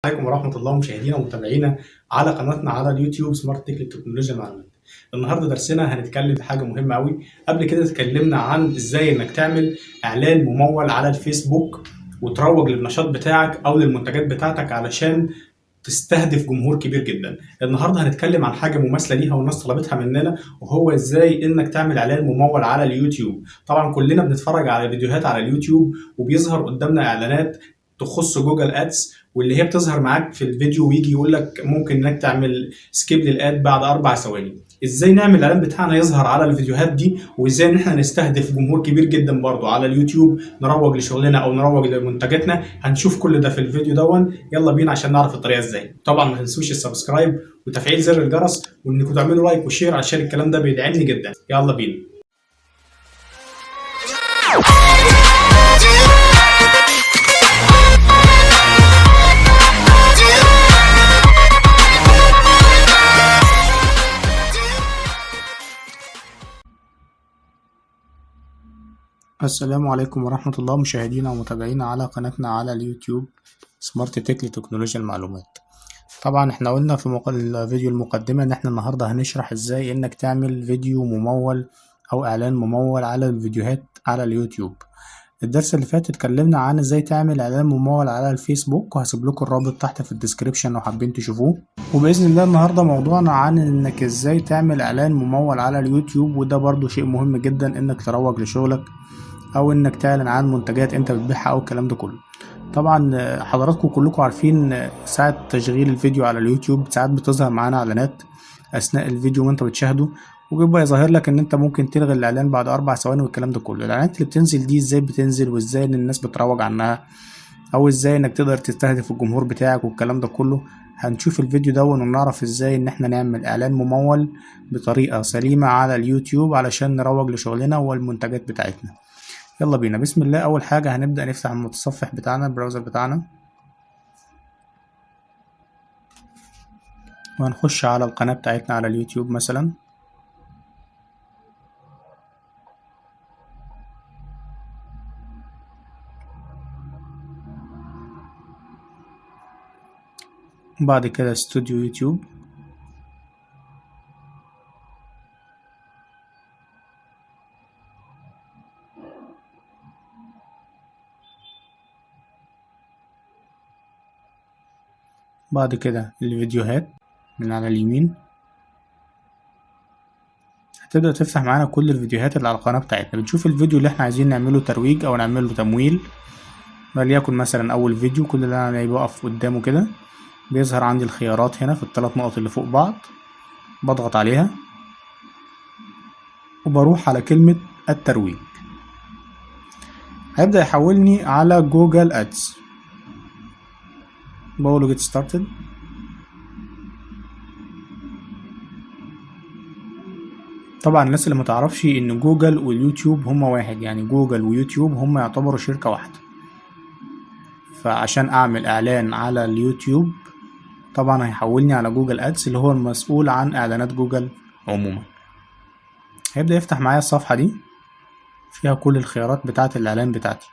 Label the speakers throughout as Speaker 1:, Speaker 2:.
Speaker 1: عليكم ورحمة الله مشاهدينا ومتابعينا على قناتنا على اليوتيوب سمارت تك للتكنولوجيا المعلومات. النهارده درسنا هنتكلم في حاجة مهمة قوي. قبل كده اتكلمنا عن ازاي انك تعمل اعلان ممول على الفيسبوك وتروج للنشاط بتاعك او للمنتجات بتاعتك علشان تستهدف جمهور كبير جدا. النهارده هنتكلم عن حاجه مماثله ليها والناس طلبتها مننا، وهو ازاي انك تعمل اعلان ممول على اليوتيوب. طبعا كلنا بنتفرج على فيديوهات على اليوتيوب وبيظهر قدامنا اعلانات تخص جوجل ادز، واللي هي بتظهر معاك في الفيديو ويجي يقول لك ممكن انك تعمل سكيب للاد بعد 4 ثواني. ازاي نعمل الاعلان بتاعنا يظهر على الفيديوهات دي، وازاي ان احنا نستهدف جمهور كبير جدا برضو على اليوتيوب، نروج لشغلنا او نروج لمنتجاتنا. هنشوف كل ده في الفيديو دون. يلا بينا عشان نعرف الطريقه ازاي. طبعا ما تنسوش السبسكرايب وتفعيل زر الجرس، وانكم تعملوا لايك وشير عشان الكلام ده بيدعمني جدا. يلا بينا. السلام عليكم ورحمة الله مشاهدينا ومتابعينا على قناتنا على اليوتيوب سمارت تك لتكنولوجيا المعلومات. طبعا احنا قلنا في الفيديو المقدمة ان احنا النهاردة هنشرح ازاي انك تعمل فيديو ممول او اعلان ممول على الفيديوهات على اليوتيوب. الدرس اللي فات اتكلمنا عن ازاي تعمل اعلان ممول على الفيسبوك، وهسيب لكم الرابط تحت في الديسكريبشن لو حابين تشوفوه. وباذن الله النهارده موضوعنا عن انك ازاي تعمل اعلان ممول على اليوتيوب، وده برضو شيء مهم جدا انك تروج لشغلك او انك تعلن عن منتجات انت بتبيعها او الكلام ده كله. طبعا حضراتكم كلكم عارفين ساعة تشغيل الفيديو على اليوتيوب ساعات بتظهر معانا اعلانات اثناء الفيديو وانت بتشاهده، وبيبقى يظهر لك ان انت ممكن تلغي الاعلان بعد 4 ثواني والكلام ده كله. الاعلانات اللي بتنزل دي ازاي بتنزل، وازاي ان الناس بتروج عنها، او ازاي انك تقدر تستهدف الجمهور بتاعك والكلام ده كله، هنشوف الفيديو ده ونعرف ازاي ان احنا نعمل اعلان ممول بطريقة سليمة على اليوتيوب علشان نروج لشغلنا والمنتجات بتاعتنا. يلا بينا. بسم الله. اول حاجة هنبدأ نفتح المتصفح بتاعنا، البراوزر بتاعنا، وهنخش على القناة بتاعتنا على اليوتيوب مثلا. بعد كده استوديو يوتيوب، بعد كده الفيديوهات من على اليمين. هتبدأ تفتح معانا كل الفيديوهات اللي على القناة بتاعتنا. بنشوف الفيديو اللي احنا عايزين نعمله ترويج او نعمله تمويل، وليكن مثلا اول فيديو. كل اللي انا بقف قدامه كده بيظهر عندي الخيارات هنا في ال3 نقط اللي فوق بعض، بضغط عليها وبروح على كلمة الترويج. هيبدأ يحولني على جوجل ادز، بقوله get started. طبعا الناس اللي متعرفش ان جوجل واليوتيوب هما واحد، يعني جوجل ويوتيوب هما يعتبروا شركة واحدة. فعشان اعمل اعلان على اليوتيوب طبعا هيحولني على جوجل ادز اللي هو المسؤول عن اعلانات جوجل عموما. هيبدأ يفتح معايا الصفحة دي فيها كل الخيارات بتاعة الاعلان بتاعتي.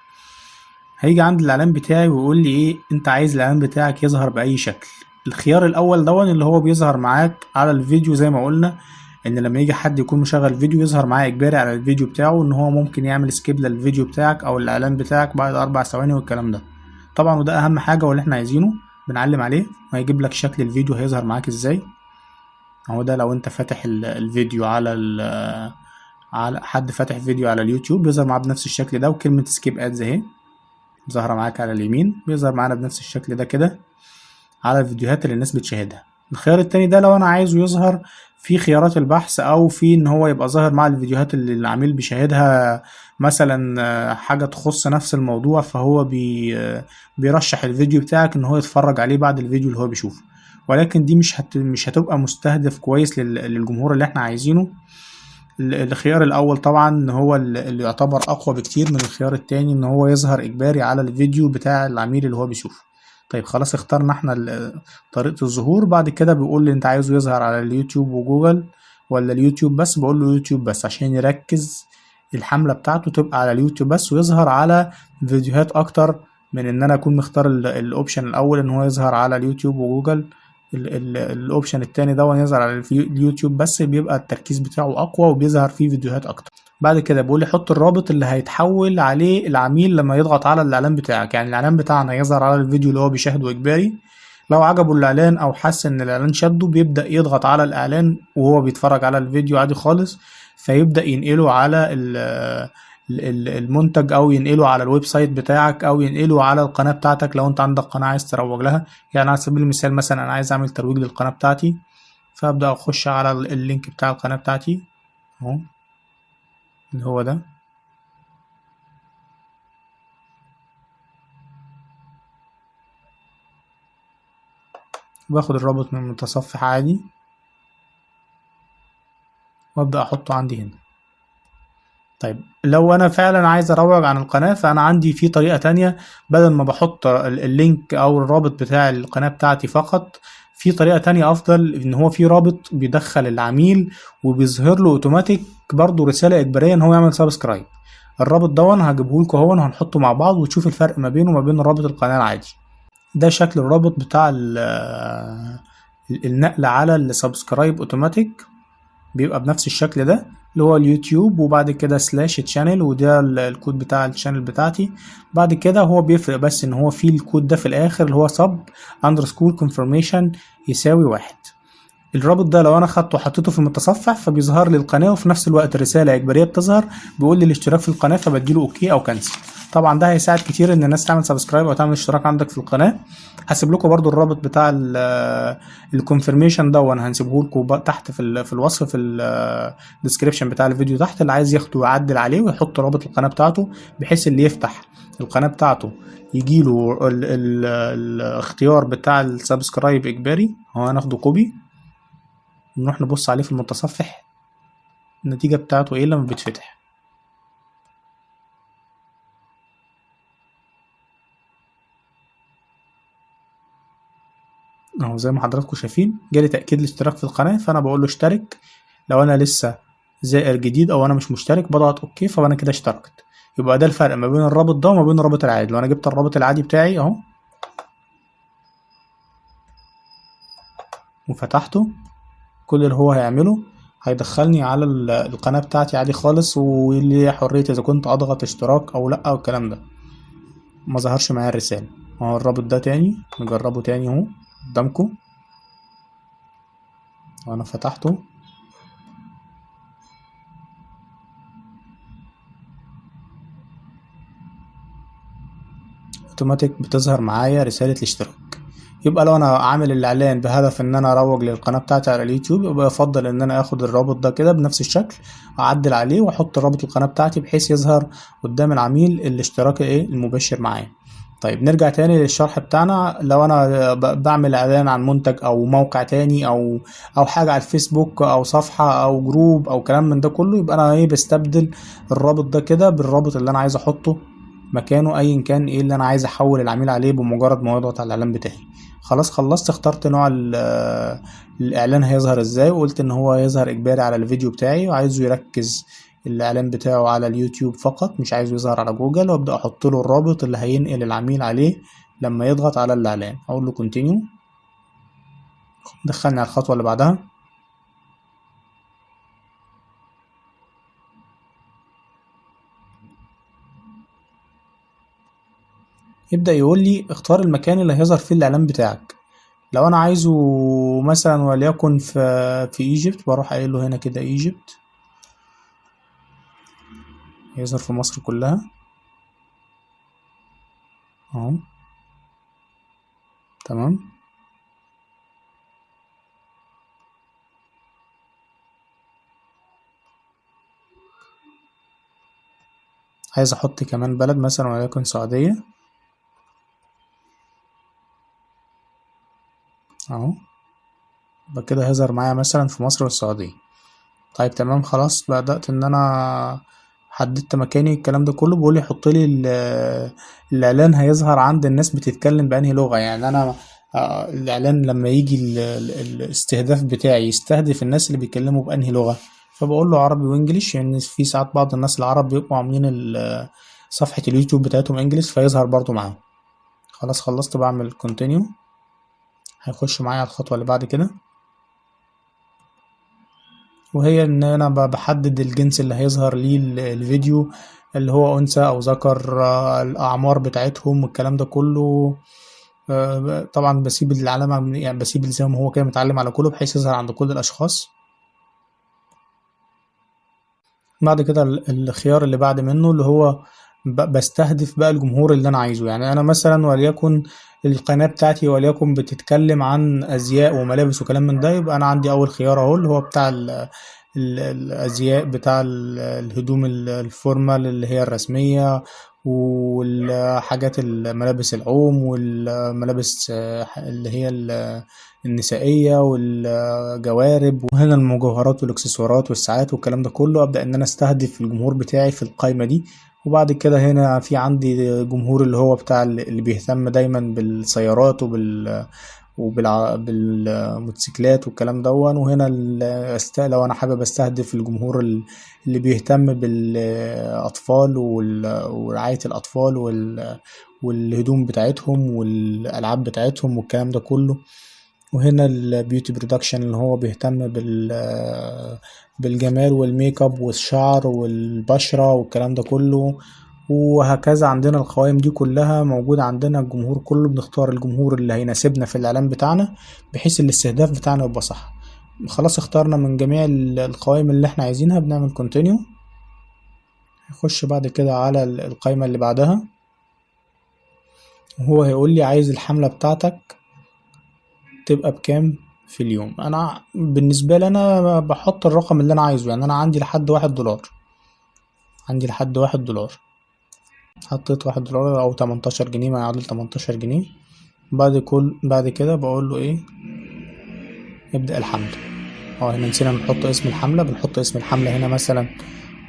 Speaker 1: هيجي عند الاعلان بتاعي ويقول لي ايه انت عايز الاعلان بتاعك يظهر باي شكل. الخيار الاول دون اللي هو بيظهر معاك على الفيديو، زي ما قلنا ان لما يجي حد يكون مشغل فيديو يظهر معاه اجباري على الفيديو بتاعه ان هو ممكن يعمل سكيب للفيديو بتاعك او الاعلان بتاعك بعد 4 ثواني والكلام ده. طبعا وده اهم حاجة واللي احنا عايزينه. بنعلم عليه وهيجيب لك شكل الفيديو هيظهر معاك ازاي. اهو ده لو انت فاتح الفيديو على حد فاتح فيديو على اليوتيوب بيظهر معاه بنفس الشكل ده، وكلمة سكيب ادز اهي ظاهرة معاك على اليمين، بيظهر معانا بنفس الشكل ده كده على الفيديوهات اللي الناس بتشاهدها. الخيار التاني ده لو انا عايزه يظهر في خيارات البحث او في ان هو يبقى ظاهر مع الفيديوهات اللي العميل بيشاهدها، مثلا حاجة تخص نفس الموضوع، فهو بيرشح الفيديو بتاعك ان هو يتفرج عليه بعد الفيديو اللي هو بيشوفه. ولكن دي مش هتبقى مستهدف كويس للجمهور اللي احنا عايزينه. الخيار الاول طبعا هو اللي يعتبر اقوى بكتير من الخيار التاني، ان هو يظهر اجباري على الفيديو بتاع العميل اللي هو بيشوفه. طيب خلاص اخترنا احنا طريقة الظهور. بعد كده بيقول لي انت عايزه يظهر على اليوتيوب وجوجل ولا اليوتيوب بس. بقول له يوتيوب بس عشان يركز الحملة بتاعته تبقى على اليوتيوب بس ويظهر على فيديوهات اكتر من ان انا اكون مختار الاوبشن الاول ان هو يظهر على اليوتيوب وجوجل. الاوبشن التاني ده يظهر على اليوتيوب بس، بيبقى التركيز بتاعه اقوى وبيظهر فيه فيديوهات اكتر. بعد كده بيقول لي حط الرابط اللي هيتحول عليه العميل لما يضغط على الاعلان بتاعك. يعني الاعلان بتاعنا يظهر على الفيديو اللي هو بيشاهده اجباري، لو عجبه الاعلان او حس ان الاعلان شده بيبدأ يضغط على الاعلان وهو بيتفرج على الفيديو عادي خالص، فيبدأ ينقله على المنتج، او ينقله على الويب سايت بتاعك، او ينقله على القناة بتاعتك لو انت عندك قناة عايز تروج لها. يعني على سبيل المثال مثلا انا عايز اعمل ترويج للقناة بتاعتي، فابدأ اخش على اللينك بتاع القناة بتاعتي اهو، اللي هو ده. باخد الرابط من المتصفح عادي وابدأ احطه عندي هنا. طيب لو انا فعلا عايز اروج عن القناة، فانا عندي في طريقة تانية، بدل ما بحط اللينك او الرابط بتاع القناة بتاعتي فقط، في طريقة تانية افضل، ان هو في رابط بيدخل العميل وبيظهر له اوتوماتيك برضو رسالة اجبارية ان هو يعمل سبسكرايب. الرابط ده انا هجيبه لكم اهو، هنحطه مع بعض وتشوف الفرق ما بينه وما بين رابط القناة العادي. ده شكل الرابط بتاع النقل على السبسكرايب اوتوماتيك، بيبقى بنفس الشكل ده اللي هو اليوتيوب، وبعد كده سلاش تشانل، وده الكود بتاع الشانل بتاعتي. بعد كده هو بيفرق بس ان هو فيه الكود ده في الاخر اللي هو sub underscore confirmation يساوي 1. الرابط ده لو انا خدته وحطيته في المتصفح فبيظهر لي القناه، وفي نفس الوقت رساله اجباريه بتظهر بيقول لي الاشتراك في القناه، فبديله اوكي او كنسل. طبعا ده هيساعد كتير ان الناس تعمل سبسكرايب او تعمل اشتراك عندك في القناه. هسيب لكم برضو الرابط بتاع الكونفirmation ده، وانا هنسيبه لكم تحت في الوصف في الديسكريبشن بتاع الفيديو تحت، اللي عايز ياخده ويعدل عليه ويحط رابط القناه بتاعته، بحيث اللي يفتح القناه بتاعته يجيله الاختيار بتاع السبسكرايب اجباري. هو هناخده كوبي نروح نبص عليه في المتصفح، النتيجة بتاعته ايه لما بيتفتح. اهو زي ما حضراتكم شايفين جالي تأكيد الاشتراك في القناة، فانا بقول له اشترك. لو انا لسه زائر جديد او انا مش مشترك بضغط اوكي، فانا كده اشتركت. يبقى ده الفرق ما بين الرابط ده وما بين الرابط العادي. لو انا جبت الرابط العادي بتاعي اهو وفتحته، كل اللي هو هيعمله هيدخلني على القناة بتاعتي عادي خالص، ولي حرية اذا كنت اضغط اشتراك او لا والكلام ده. ما ظهرش معايا الرسالة. اهو الرابط ده تاني، نجربه تاني اهو قدامكم، وانا فتحته اوتوماتيك بتظهر معايا رسالة الاشتراك. يبقى لو انا عامل الاعلان بهدف ان انا اروج للقناة بتاعتي على اليوتيوب، يبقى يفضل ان انا اخد الرابط ده كده بنفس الشكل، اعدل عليه واحط رابط القناة بتاعتي بحيث يظهر قدام العميل الاشتراك المباشر معايا. طيب نرجع تاني للشرح بتاعنا. لو انا بعمل اعلان عن منتج او موقع تاني او حاجة على الفيسبوك او صفحة او جروب او كلام من ده كله، يبقى انا بستبدل الرابط ده كده بالرابط اللي انا عايز احطه مكانه، ايا كان ايه اللي انا عايز احول العميل عليه بمجرد ما يضغط على الاعلان بتاعي. خلاص خلصت، اخترت نوع الاعلان هيظهر ازاي، وقلت ان هو يظهر اجباري على الفيديو بتاعي، وعايزه يركز الاعلان بتاعه على اليوتيوب فقط مش عايزه يظهر على جوجل، وابدا احط له الرابط اللي هينقل العميل عليه لما يضغط على الاعلان. اقول له كونتينيو، دخلني على الخطوه اللي بعدها. يبدا يقول لي اختار المكان اللي هيظهر فيه الاعلان بتاعك. لو انا عايزه مثلا وليكن في ايجيبت، بروح قايل له هنا كده ايجيبت، هيظهر في مصر كلها اهو. تمام. عايز احط كمان بلد مثلا وليكن سعودية اهو، يبقى كده هيظهر معايا مثلا في مصر والسعودية. طيب تمام خلاص، بدأت ان انا حددت مكاني الكلام ده كله. بيقول لي حط لي الاعلان هيظهر عند الناس بتتكلم بأنهي لغة. يعني انا الاعلان لما يجي الاستهداف بتاعي يستهدف الناس اللي بيتكلموا بأنهي لغة، فبقول له عربي وانجليش، يعني في ساعات بعض الناس العرب بيبقوا عاملين صفحة اليوتيوب بتاعتهم انجليش، فيظهر برضو معاهم. خلاص خلصت، بعمل كونتينيو. هيخش معايا على الخطوة اللي بعد كده، وهي ان انا بحدد الجنس اللي هيظهر لي الفيديو، اللي هو انثى او ذكر، الاعمار بتاعتهم والكلام ده كله. طبعا بسيب العلامة، يعني بسيب زي ما هو كده متعلم على كله بحيث يظهر عند كل الاشخاص. بعد كده الخيار اللي بعد منه اللي هو بستهدف بقى الجمهور اللي انا عايزه. يعني انا مثلا وليكن القناة بتاعتي وليكن بتتكلم عن ازياء وملابس وكلام من ده، يبقى انا عندي اول خيار اهو اللي هو بتاع الازياء، بتاع الهدوم الفورمال اللي هي الرسمية، والحاجات الملابس العوم، والملابس اللي هي النسائية، والجوارب، وهنا المجوهرات والاكسسوارات والساعات والكلام ده كله. ابدأ ان انا استهدف الجمهور بتاعي في القائمة دي. وبعد كده هنا في عندي جمهور اللي هو بتاع اللي بيهتم دايما بالسيارات بالموتوسيكلات والكلام دون. وهنا لو انا حابب استهدف الجمهور اللي بيهتم بالاطفال ورعاية الاطفال والهدوم بتاعتهم والالعاب بتاعتهم والكلام ده كله. وهنا البيوتي برودكشن اللي هو بيهتم بالجمال والميك اب والشعر والبشرة والكلام ده كله. وهكذا عندنا القوائم دي كلها موجودة عندنا. الجمهور كله بنختار الجمهور اللي هيناسبنا في الإعلان بتاعنا بحيث الاستهداف بتاعنا يبقى صح. خلاص اخترنا من جميع القوائم اللي احنا عايزينها، بنعمل كونتينيو. هخش بعد كده على القائمة اللي بعدها، وهو هيقول لي عايز الحملة بتاعتك تبقى بكام في اليوم. انا بالنسبة لي انا بحط الرقم اللي انا عايزه، يعني انا عندي لحد $1، عندي لحد $1. حطيت $1 او 18 جنيه، ما يعادل 18 جنيه. بعد كده بقول له ايه، ابدأ الحملة. هنا نسينا نحط اسم الحملة، بنحط اسم الحملة هنا مثلا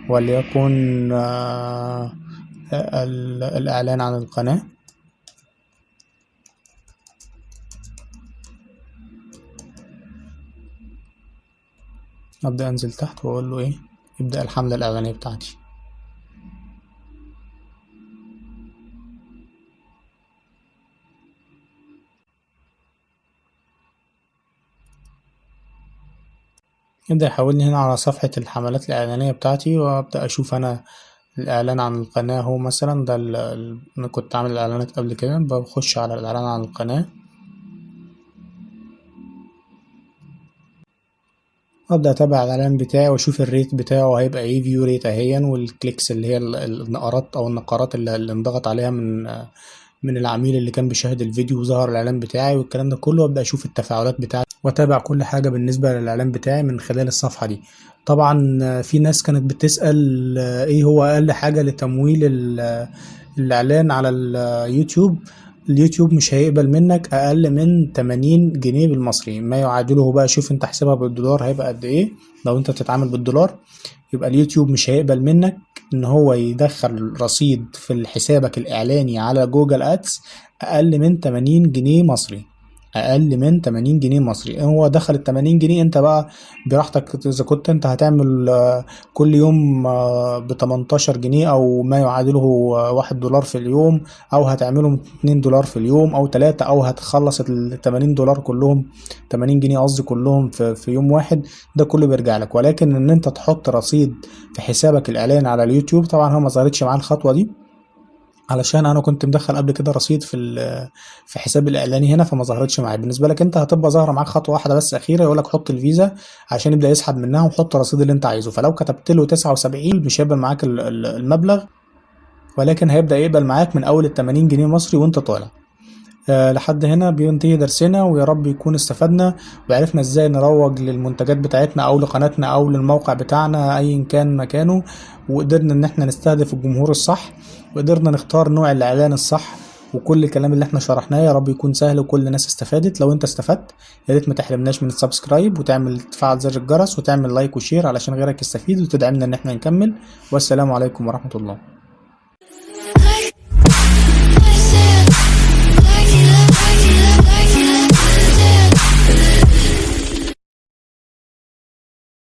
Speaker 1: وليكن الإعلان عن القناة. أبدأ أنزل تحت وأقول له إيه، ابدأ الحملة الإعلانية بتاعتي. يبدأ يحولني هنا على صفحة الحملات الإعلانية بتاعتي، وأبدأ أشوف أنا الإعلان عن القناة. هو مثلا ده أنا كنت عامل إعلانات قبل كده، بخش على الإعلان عن القناة، ابدا اتابع الاعلان بتاعي واشوف الريت بتاعه هيبقى ايه، فيو ريت اهيا، والكليكس اللي هي النقرات او النقرات اللي انضغط عليها من العميل اللي كان بيشاهد الفيديو وظهر الاعلان بتاعي والكلام ده كله. وابدا اشوف التفاعلات بتاعتي واتابع كل حاجه بالنسبه للاعلان بتاعي من خلال الصفحه دي. طبعا في ناس كانت بتسال ايه هو اقل حاجه لتمويل الاعلان على اليوتيوب. اليوتيوب مش هيقبل منك اقل من 80 جنيه بالمصري، ما يعادله بقى شوف انت حسابها بالدولار هيبقى قد ايه. لو انت بتتعامل بالدولار يبقى اليوتيوب مش هيقبل منك ان هو يدخل رصيد في حسابك الاعلاني على جوجل ادز اقل من 80 جنيه مصري. اقل من 80 جنيه مصري، هو دخل ال 80 جنيه انت بقى براحتك. اذا كنت انت هتعمل كل يوم ب 18 جنيه او ما يعادله $1 في اليوم، او هتعملهم $2 في اليوم او 3، او هتخلص ال $80 كلهم، 80 جنيه قصدي كلهم في يوم واحد، ده كله بيرجع لك. ولكن ان انت تحط رصيد في حسابك الاعلاني على اليوتيوب، طبعا هو ما ظهرتش معاه الخطوة دي علشان انا كنت مدخل قبل كده رصيد في حساب الاعلاني هنا، فما ظهرتش معايا. بالنسبه لك انت هتبقى ظاهره معاك خطوه واحده بس اخيره، يقول لك حط الفيزا عشان يبدا يسحب منها، وحط الرصيد اللي انت عايزه. فلو كتبت له 79 مش هيقبل معاك المبلغ، ولكن هيبدا يقبل معاك من اول ال 80 جنيه مصري وانت طالع. لحد هنا بينتهي درسنا، ويا رب يكون استفدنا وعرفنا ازاي نروج للمنتجات بتاعتنا او لقناتنا او للموقع بتاعنا ايا كان مكانه، وقدرنا ان احنا نستهدف الجمهور الصح، وقدرنا نختار نوع الاعلان الصح. وكل الكلام اللي احنا شرحناه يا رب يكون سهل وكل الناس استفادت. لو انت استفدت يا ريت ما تحرمناش من السبسكرايب، وتعمل تفعل زر الجرس، وتعمل لايك وشير علشان غيرك يستفيد وتدعمنا ان احنا نكمل. والسلام عليكم ورحمة الله.